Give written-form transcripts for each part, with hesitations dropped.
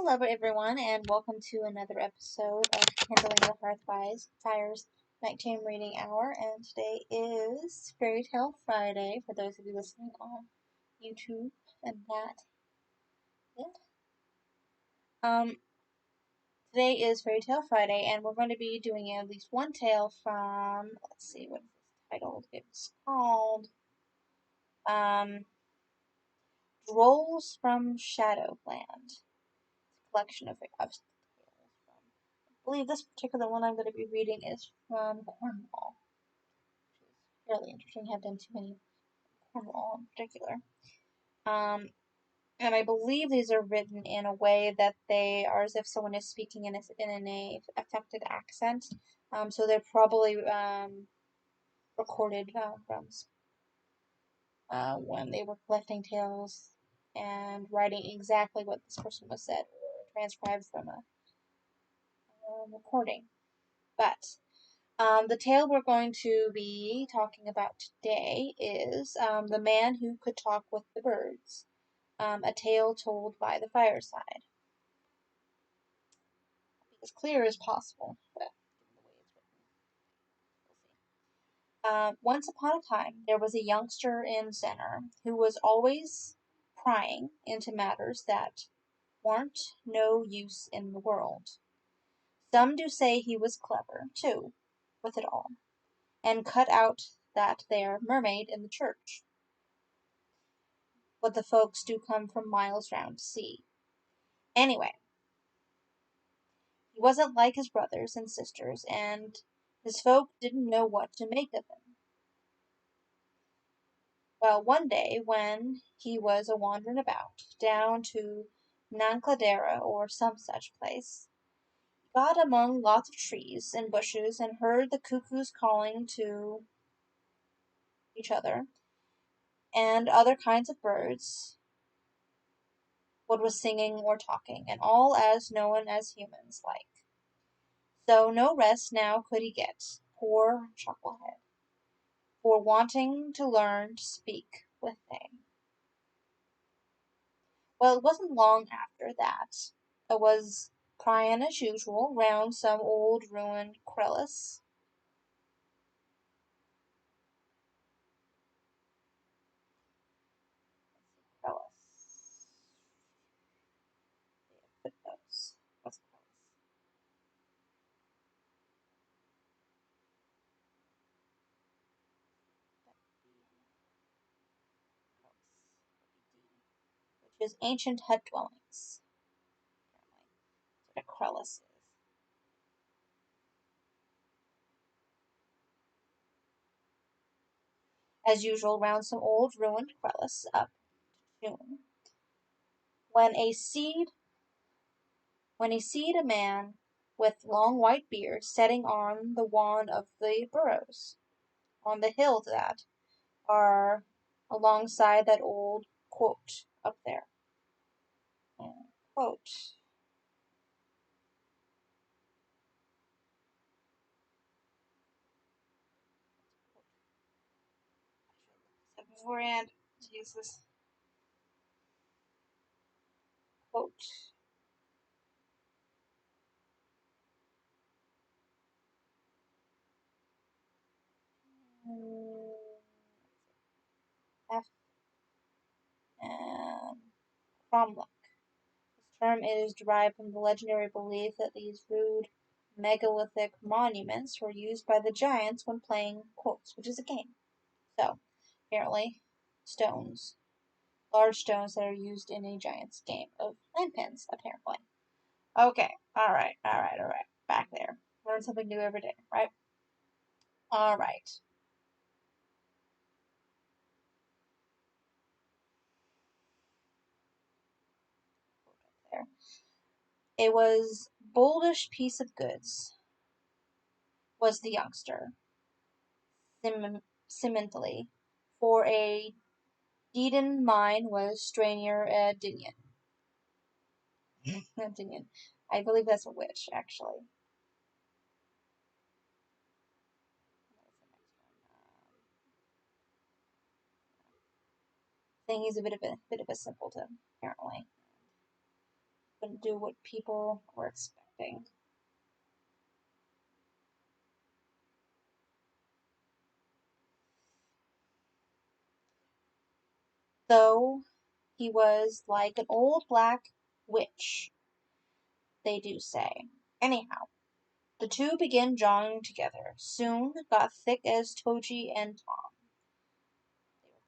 Hello, everyone, and welcome to another episode of Kindling the Fire's Nighttime Reading Hour. And today is Fairy Tale Friday for those of you listening on YouTube and that. Today is Fairy Tale Friday, and we're going to be doing at least one tale from. Let's see what it's titled. It's called Drolls from Shadowland. Collection of tales from. I believe this particular one I'm going to be reading is from Cornwall, which is fairly interesting. I haven't done too many Cornwall in particular. And I believe these are written in a way that they are as if someone is speaking in an affected accent. So they're probably recorded from when they were collecting tales and writing exactly what this person was said, or transcribed from a recording. But the tale we're going to be talking about today is The Man Who Could Talk with the Birds, a tale told by the fireside. As clear as possible, but the way it's written, we'll see. Once upon a time, there was a youngster in Zenner who was always prying into matters that weren't no use in the world. Some do say he was clever, too, with it all, and cut out that there mermaid in the church. But the folks do come from miles round to see. Anyway, he wasn't like his brothers and sisters, and his folk didn't know what to make of him. Well, one day, when he was a-wandering about, down to Nancladera or some such place, he got among lots of trees and bushes and heard the cuckoos calling to each other, and other kinds of birds, what was singing or talking, and all as known as humans like. So no rest now could he get, poor chucklehead, for wanting to learn to speak with they. Well, it wasn't long after that. It was pryin' as usual round some old ruined crevice. Footnotes. What's crevice? Which is ancient hut dwellings. Apparently. That's what a crevice is. As usual, round some old ruined crevice up to June. When a seed a man with long white beard setting on the one of the burrows, on the hill that are alongside that old quote up there. Quote. Beforehand, to use this quote. F and Cromlech. This term is derived from the legendary belief that these rude megalithic monuments were used by the giants when playing quotes, which is a game. So, apparently, stones. Large stones that are used in a giant's game of ninepins, apparently. Okay, alright. Back there. Learn something new every day, right? Alright. There. It was boldish piece of goods, was the youngster, sementally, for a Deedon mine was strainier Dinian. Dinian. I believe that's a witch, actually. Saying he's a bit of a simpleton, apparently. couldn't do what people were expecting. Though he was like an old black witch, they do say. Anyhow, the two began jawing together, soon got thick as Toji and Tom.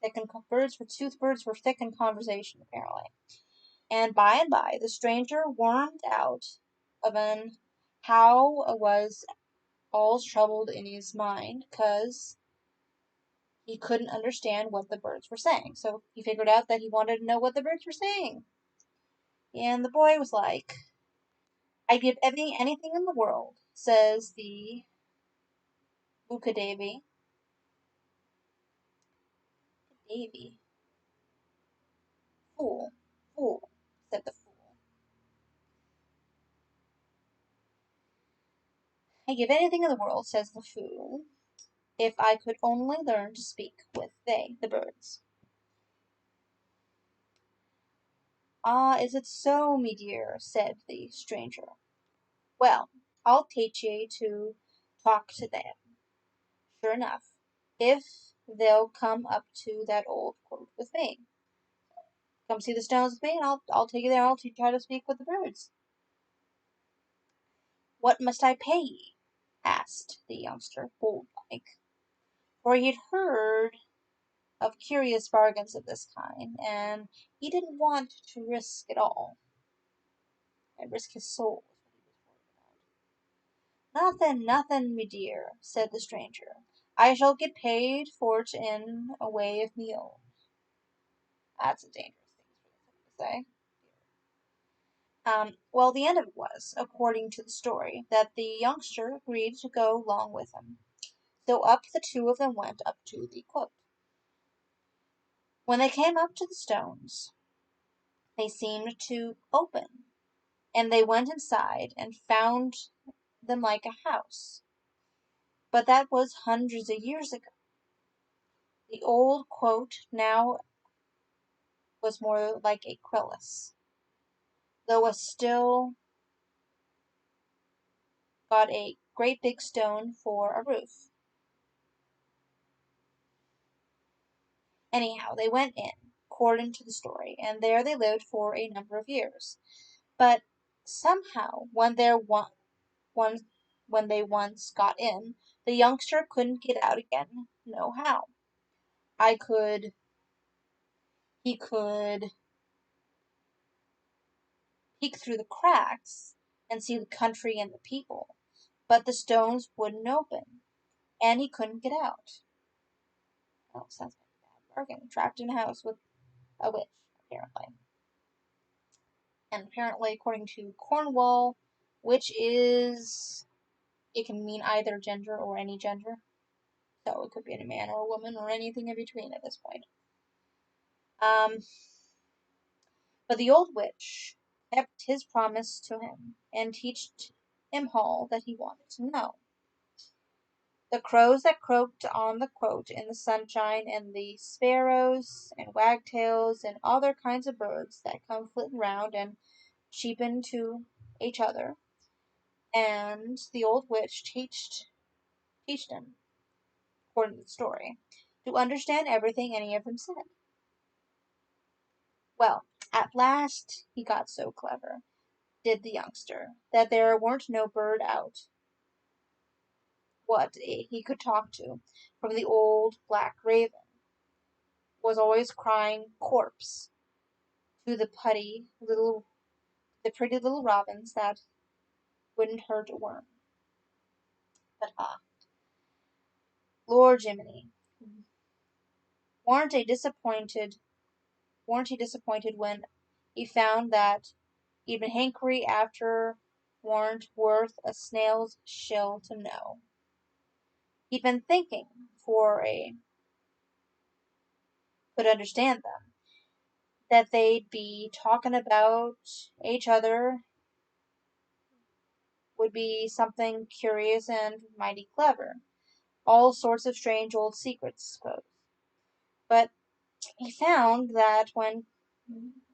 Thick in birds were thick in conversation, apparently. And by, the stranger warmed out of an how was all's troubled in his mind, 'cause he couldn't understand what the birds were saying. So he figured out that he wanted to know what the birds were saying. And the boy was like, "I'd give anything in the world," says the Ukadavi. Davy. Fool, fool, said the fool. "I'd give anything in the world," says the fool, "if I could only learn to speak with the birds." "Ah, is it so, me dear?" said the stranger. "Well, I'll teach ye to talk to them, sure enough, if they'll come up to that old quote with me. Come see the stones with me, and I'll take you there, and I'll try to speak with the birds." "What must I pay ye?" asked the youngster, bold-like, for he'd heard of curious bargains of this kind, and he didn't want to risk it all, and risk his soul. "Nothin', nothin', me dear," said the stranger. "I shall get paid for't in a way of me own." That's a dangerous thing for him to say. Well, the end of it was, according to the story, that the youngster agreed to go along with him. So up the two of them went up to the quote. When they came up to the stones, they seemed to open, and they went inside and found them like a house. But that was hundreds of years ago. The old quote now was more like a crevice, though it still got a great big stone for a roof. Anyhow, they went in, according to the story, and there they lived for a number of years. But somehow, one when they once got in, the youngster couldn't get out again. No how. I could he could peek through the cracks and see the country and the people, but the stones wouldn't open, and he couldn't get out. Oh, sounds like a bad bargain. Trapped in a house with a witch, apparently. And apparently, according to Cornwall, witch is it can mean either gender or any gender. So it could be a man or a woman or anything in between at this point. Um, but the old witch kept his promise to him and teached him all that he wanted to know. The crows that croaked on the quote in the sunshine, and the sparrows and wagtails and other kinds of birds that come flitting round and cheepin' to each other, and the old witch teached him, according to the story, to understand everything any of them said. Well, at last he got so clever, did the youngster, that there weren't no bird out what he could talk to, from the old black raven was always crying corpse to the pretty little robins that wouldn't hurt a worm. But Lord Jiminy, weren't a disappointed weren't he disappointed when he found that even hankery after weren't worth a snail's shell to know. He'd been thinking, for a could understand them, that they'd be talking about each other would be something curious and mighty clever. All sorts of strange old secrets, suppose. But he found that when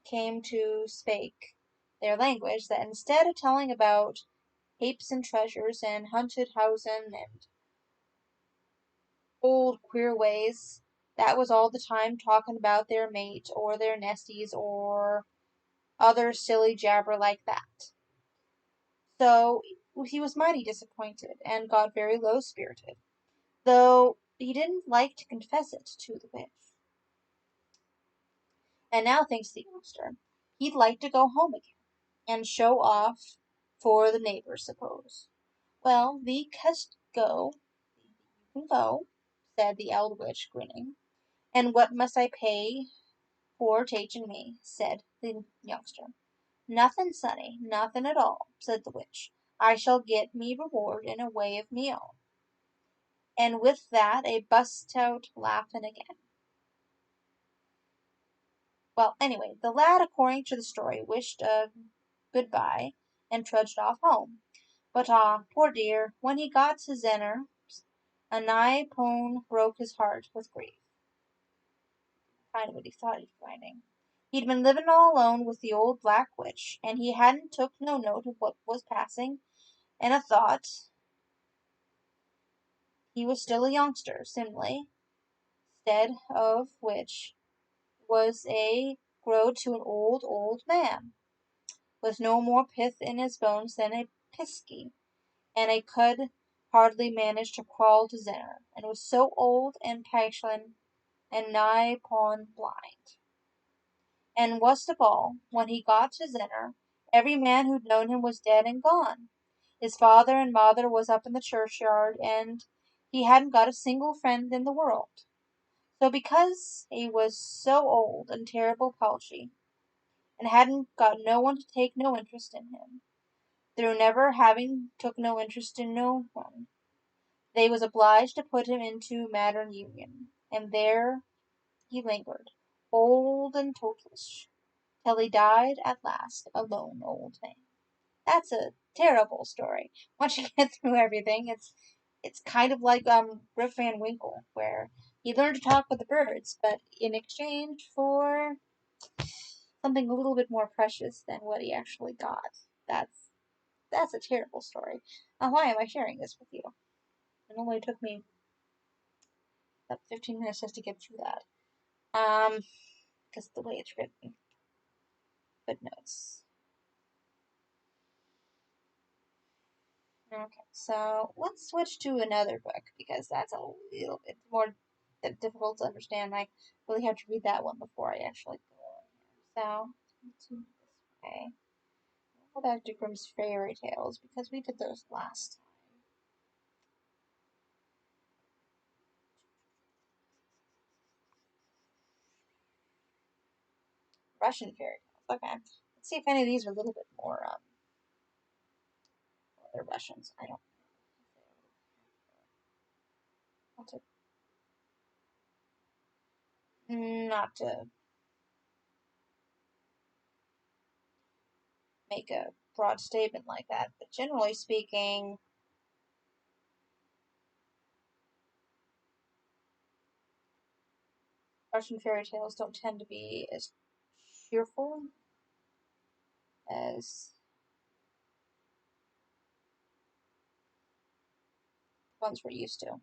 came to spake, their language, that instead of telling about apes and treasures and haunted housen and old queer ways, that was all the time talking about their mate or their nesties or other silly jabber like that. So he was mighty disappointed and got very low spirited, though he didn't like to confess it to the witch. And now, thanks to the youngster, he'd like to go home again and show off for the neighbors, suppose. Well, thee canst go, you can go, said the old witch, grinning. And what must I pay for taking me? Said the youngster. Nothing, sonny, nothing at all, said the witch. I shall get me reward in a way of me own. And with that I bust out laughing again. Well, anyway, the lad, according to the story, wished a good-bye and trudged off home. But poor dear, when he got to Zenner, a nigh pone broke his heart with grief. Kind of what he thought he'd finding. He'd been living all alone with the old black witch, and he hadn't took no note of what was passing, and a thought he was still a youngster, simly, stead of which was a growed to an old man, with no more pith in his bones than a pisky, and I could hardly manage to crawl to Zenner, and was so old and pashlin and nigh upon blind. And worst of all, when he got to Zenner, every man who'd known him was dead and gone. His father and mother was up in the churchyard, and he hadn't got a single friend in the world. So because he was so old and terrible palsy, and hadn't got no one to take no interest in him, through never having took no interest in no one, they was obliged to put him into Mattern Union, and there he lingered, old and totalish, till he died at last, a lone old man. That's a terrible story. Once you get through everything, it's kind of like Rip Van Winkle, where he learned to talk with the birds, but in exchange for something a little bit more precious than what he actually got. That's a terrible story. Why am I sharing this with you? It only took me about 15 minutes just to get through that. Because the way it's written. Footnotes. Okay, so let's switch to another book because that's a little bit more difficult to understand. I really have to read that one before I actually go on here. So let's do it this way. Go back to Grimm's Fairy Tales because we did those last time. Russian fairy tales. Okay, let's see if any of these are a little bit more. Well, they're Russians. I don't. Not to make a broad statement like that, but generally speaking, Russian fairy tales don't tend to be as cheerful as ones we're used to.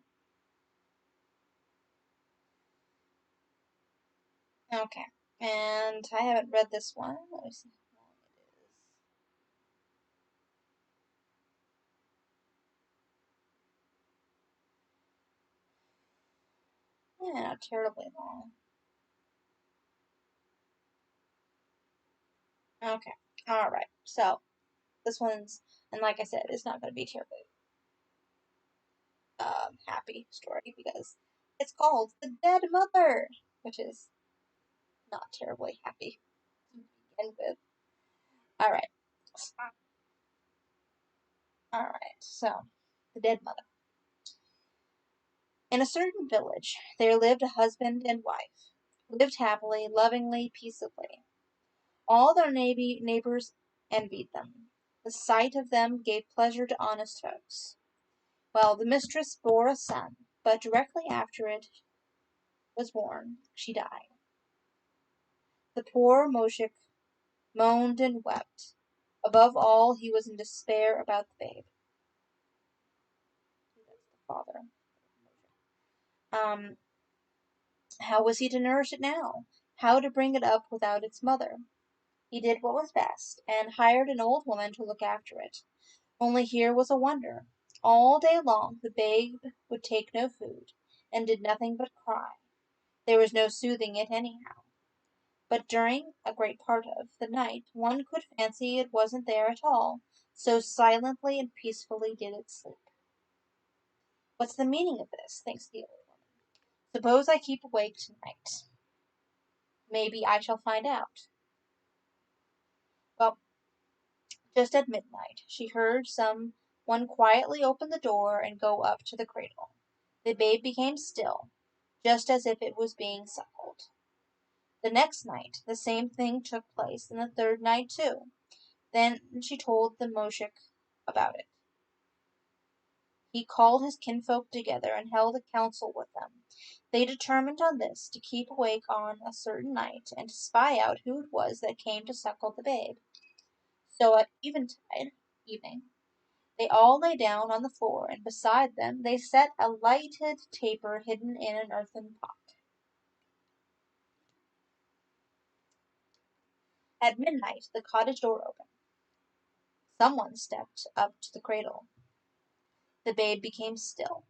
Okay, and I haven't read this one. Let me see how long it is. Yeah, not terribly long. Okay, alright, so this one's, and like I said, it's not going to be terribly happy story because it's called The Dead Mother, which is not terribly happy to begin with. Alright, alright, so The Dead Mother. In a certain village there lived a husband and wife, who lived happily, lovingly, peaceably. All their neighbors envied them. The sight of them gave pleasure to honest folks. Well, the mistress bore a son, but directly after it was born she died. The poor mojik moaned and wept, Above all, he was in despair about the babe. That's the father. Um, how was he to nourish it now? How to bring it up without its mother? He did what was best, and hired an old woman to look after it. Only here was a wonder. All day long the babe would take no food, and did nothing but cry. There was no soothing it anyhow. But during a great part of the night one could fancy it wasn't there at all, so silently and peacefully did it sleep. What's the meaning of this? Thinks the old woman. Suppose I keep awake tonight. Maybe I shall find out. Well, just at midnight she heard some one quietly open the door and go up to the cradle. The babe became still, just as if it was being suckled. The next night the same thing took place, and the third night too. Then she told the mujik about it. He called his kinfolk together and held a council with them. They determined on this, to keep awake on a certain night, and to spy out who it was that came to suckle the babe. So at evening, they all lay down on the floor, and beside them they set a lighted taper hidden in an earthen pot. At midnight the cottage door opened. Someone stepped up to the cradle. The babe became still.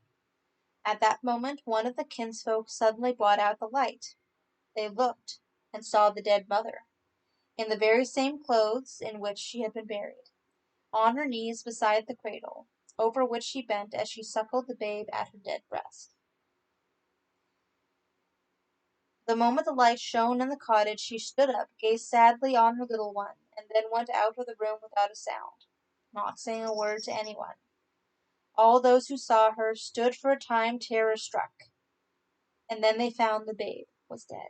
At that moment one of the kinsfolk suddenly brought out the light. They looked, and saw the dead mother, in the very same clothes in which she had been buried, on her knees beside the cradle, over which she bent as she suckled the babe at her dead breast. The moment the light shone in the cottage she stood up, gazed sadly on her little one, and then went out of the room without a sound, not saying a word to anyone. All those who saw her stood for a time terror-struck, and then they found the babe was dead.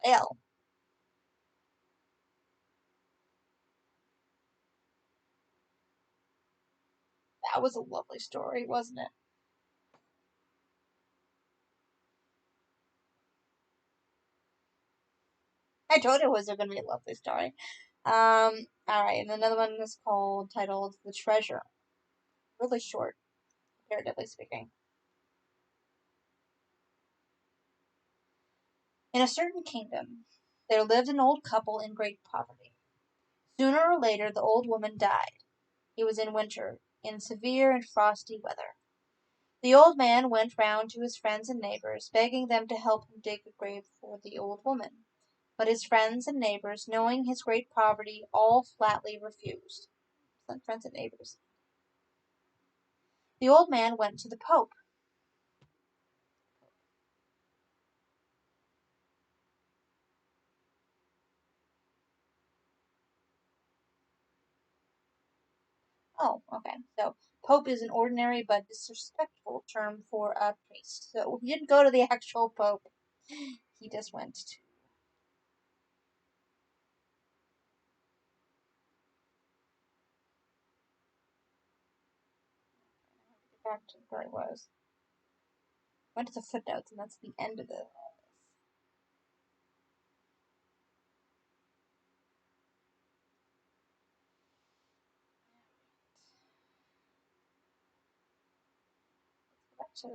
Well, that was a lovely story, wasn't it? I told you it was going to be a lovely story. Alright, and another one is titled The Treasure. Really short, comparatively speaking. In a certain kingdom, there lived an old couple in great poverty. Sooner or later, the old woman died. It was in winter, in severe and frosty weather. The old man went round to his friends and neighbors, begging them to help him dig a grave for the old woman. But his friends and neighbors, knowing his great poverty, all flatly refused. Friends and neighbors. The old man went to the Pope. Oh, okay. So Pope is an ordinary but disrespectful term for a priest. So he didn't go to the actual Pope. He just went to back to where it was. Went to the footnotes, and that's the end of it. Back to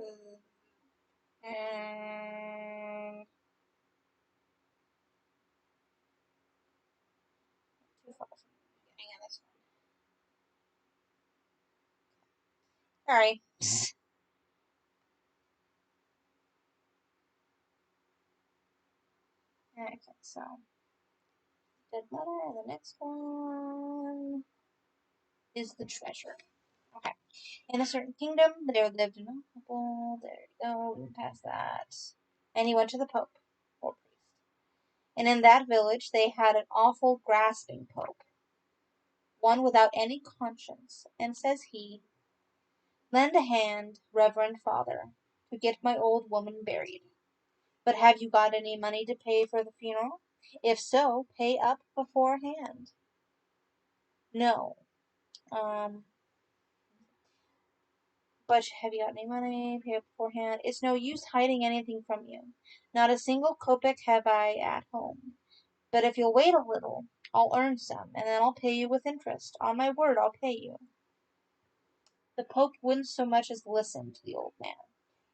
and too far from the beginning of this one. Sorry. Okay, so dead mother. The next one is the treasure. Okay. In a certain kingdom, there lived an couple. There you go. Past that. And he went to the Pope, or priest. And in that village they had an awful grasping Pope, one without any conscience, and says he, "Lend a hand, reverend father, to get my old woman buried. But have you got any money to pay for the funeral? If so, pay up beforehand." No. Um, but have you got any money? Pay up beforehand. It's no use hiding anything from you. Not a single kopeck have I at home. But if you'll wait a little, I'll earn some, and then I'll pay you with interest. On my word, I'll pay you." The Pope wouldn't so much as listen to the old man.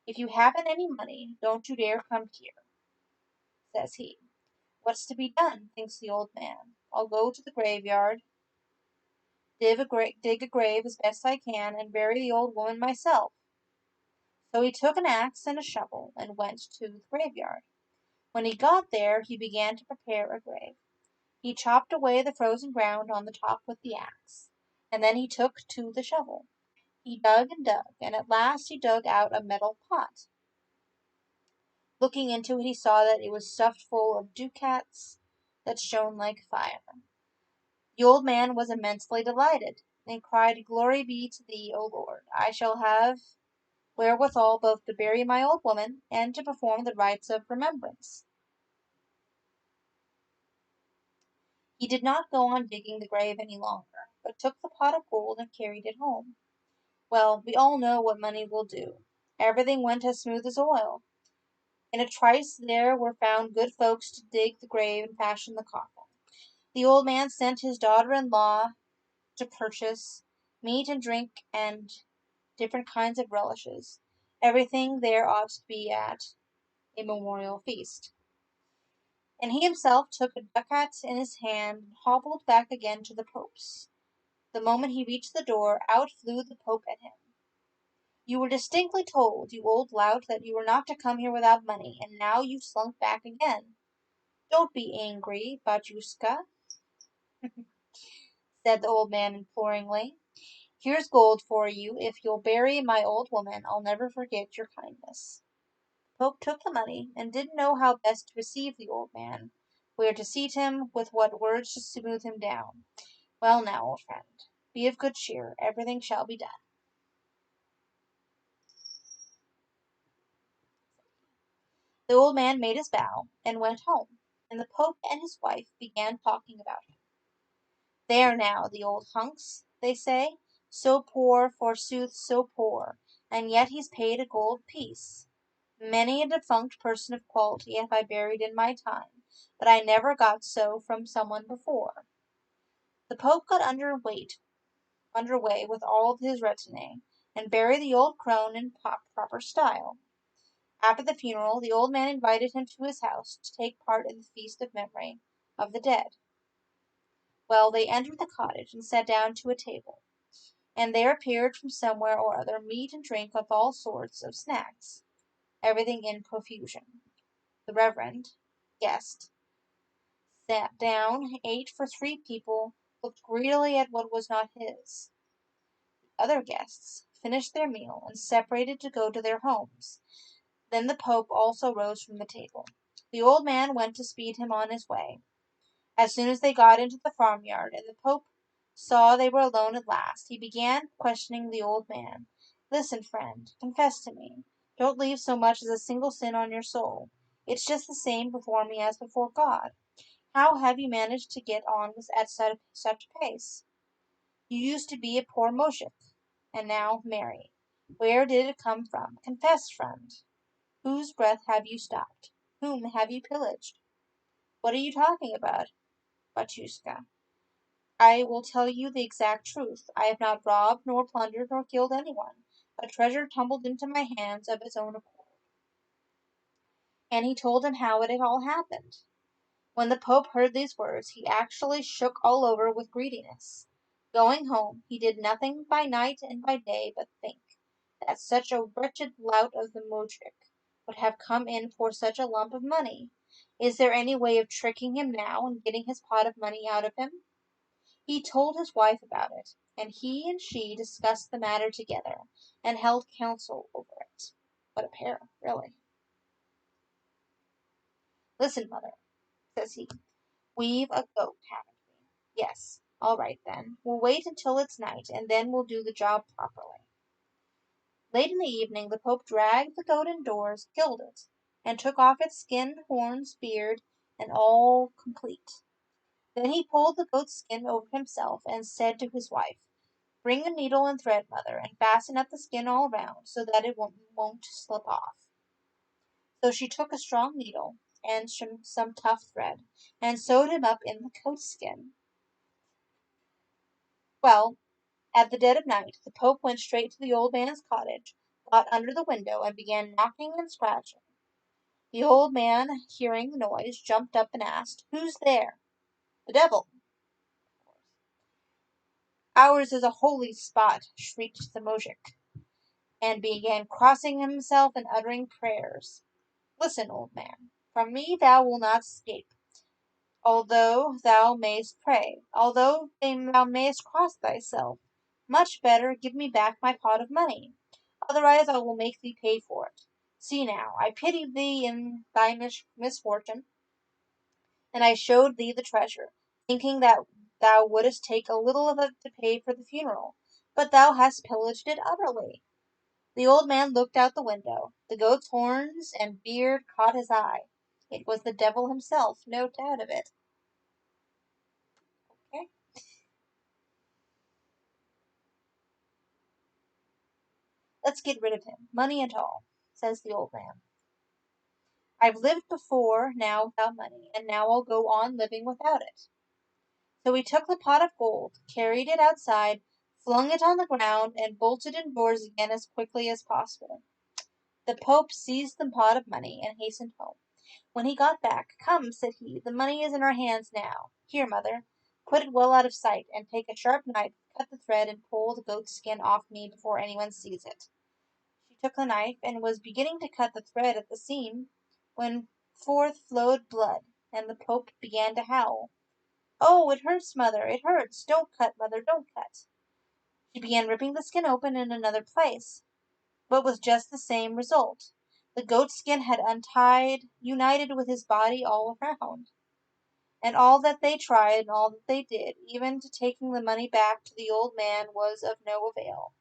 "If you haven't any money, don't you dare come here," says he. "What's to be done?" thinks the old man. "I'll go to the graveyard, dig a grave as best I can, and bury the old woman myself." So he took an axe and a shovel, and went to the graveyard. When he got there, he began to prepare a grave. He chopped away the frozen ground on the top with the axe, and then he took to the shovel. He dug and dug, and at last he dug out a metal pot. Looking into it, he saw that it was stuffed full of ducats that shone like fire. The old man was immensely delighted, and cried, "Glory be to thee, O Lord! I shall have wherewithal both to bury my old woman, and to perform the rites of remembrance." He did not go on digging the grave any longer, but took the pot of gold and carried it home. Well, we all know what money will do. Everything went as smooth as oil. In a trice there were found good folks to dig the grave and fashion the coffin. The old man sent his daughter-in-law to purchase meat and drink and different kinds of relishes. Everything there ought to be at a memorial feast. And he himself took a ducat in his hand and hobbled back again to the Pope's. The moment he reached the door, out flew the Pope at him. "You were distinctly told, you old lout, that you were not to come here without money, and now you've slunk back again. Don't be angry, Bajushka," said the old man imploringly. "Here's gold for you. If you'll bury my old woman, I'll never forget your kindness." The Pope took the money, and didn't know how best to receive the old man, where to seat him, with what words to smooth him down. "Well now, old friend, be of good cheer. Everything shall be done." The old man made his bow, and went home, and the Pope and his wife began talking about him. "There now, the old hunks," they say, "so poor, forsooth, so poor, and yet he's paid a gold piece. Many a defunct person of quality have I buried in my time, but I never got so from someone before." The Pope got under way with all his retinue, and buried the old crone in proper style. After the funeral, the old man invited him to his house to take part in the feast of memory of the dead. Well, they entered the cottage and sat down to a table, and there appeared from somewhere or other meat and drink of all sorts of snacks, everything in profusion. The reverend guest sat down, ate for 3 people, looked greedily at what was not his. The other guests finished their meal, and separated to go to their homes. Then the Pope also rose from the table. The old man went to speed him on his way. As soon as they got into the farmyard, and the Pope saw they were alone at last, he began questioning the old man. "Listen, friend, confess to me. Don't leave so much as a single sin on your soul. It's just the same before me as before God. How have you managed to get on at such a pace? You used to be a poor moujik, and now married. Where did it come from? Confess, friend. Whose breath have you stopped? Whom have you pillaged? What are you talking about, Batushka? I will tell you the exact truth. I have not robbed, nor plundered, nor killed anyone. A treasure tumbled into my hands of its own accord." And he told him how it had all happened. When the Pope heard these words, he actually shook all over with greediness. Going home, he did nothing by night and by day but think that such a wretched lout of the moujik would have come in for such a lump of money. Is there any way of tricking him now and getting his pot of money out of him? He told his wife about it, and he and she discussed the matter together, and held counsel over it. What a pair, really. "Listen, mother," says he. "We've a goat, haven't we? Yes. All right, then. We'll wait until it's night, and then we'll do the job properly." Late in the evening the Pope dragged the goat indoors, killed it, and took off its skin, horns, beard, and all complete. Then he pulled the goat's skin over himself, and said to his wife, "Bring a needle and thread, mother, and fasten up the skin all round, so that it won't slip off." So she took a strong needle, and some tough thread, and sewed him up in the coat skin. Well, at the dead of night, the Pope went straight to the old man's cottage, got under the window, and began knocking and scratching. The old man, hearing the noise, jumped up and asked, "Who's there?" "The devil." "Ours is a holy spot," shrieked the mujik, and began crossing himself and uttering prayers. "Listen, old man. From me thou wilt not escape, although thou mayst pray, although thou mayst cross thyself. Much better give me back my pot of money, otherwise I will make thee pay for it. See now, I pitied thee in thy misfortune, and I showed thee the treasure, thinking that thou wouldst take a little of it to pay for the funeral, but thou hast pillaged it utterly." The old man looked out the window. The goat's horns and beard caught his eye. It was the devil himself, no doubt of it. Okay. "Let's get rid of him, money and all," says the old man. "I've lived before now without money, and now I'll go on living without it." So he took the pot of gold, carried it outside, flung it on the ground, and bolted indoors again as quickly as possible. The Pope seized the pot of money and hastened home. When he got back, "Come," said he, "the money is in our hands now. Here, mother, put it well out of sight, and take a sharp knife, cut the thread, and pull the goat's skin off me before anyone sees it." She took the knife, and was beginning to cut the thread at the seam, when forth flowed blood, and the Pope began to howl. "Oh, it hurts, mother, it hurts! Don't cut, mother, don't cut." She began ripping the skin open in another place, but with just the same result. The goat's skin had united with his body all around. And all that they tried, and all that they did, even to taking the money back to the old man, was of no avail.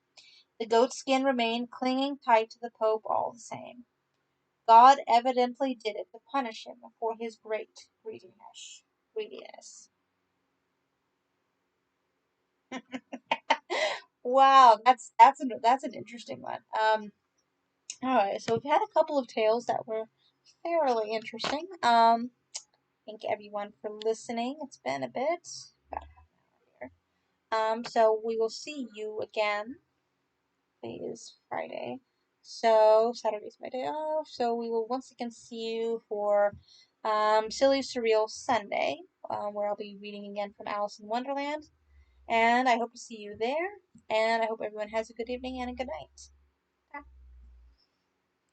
The goat's skin remained clinging tight to the Pope all the same. God evidently did it to punish him for his great greediness. Wow, that's an interesting one. All right, so we've had a couple of tales that were fairly interesting. Thank everyone for listening. It's been a bit, about half an hour here. So we will see you again. Today is Friday, so Saturday's my day off. So we will once again see you for Silly Surreal Sunday, where I'll be reading again from Alice in Wonderland. And I hope to see you there. And I hope everyone has a good evening and a good night.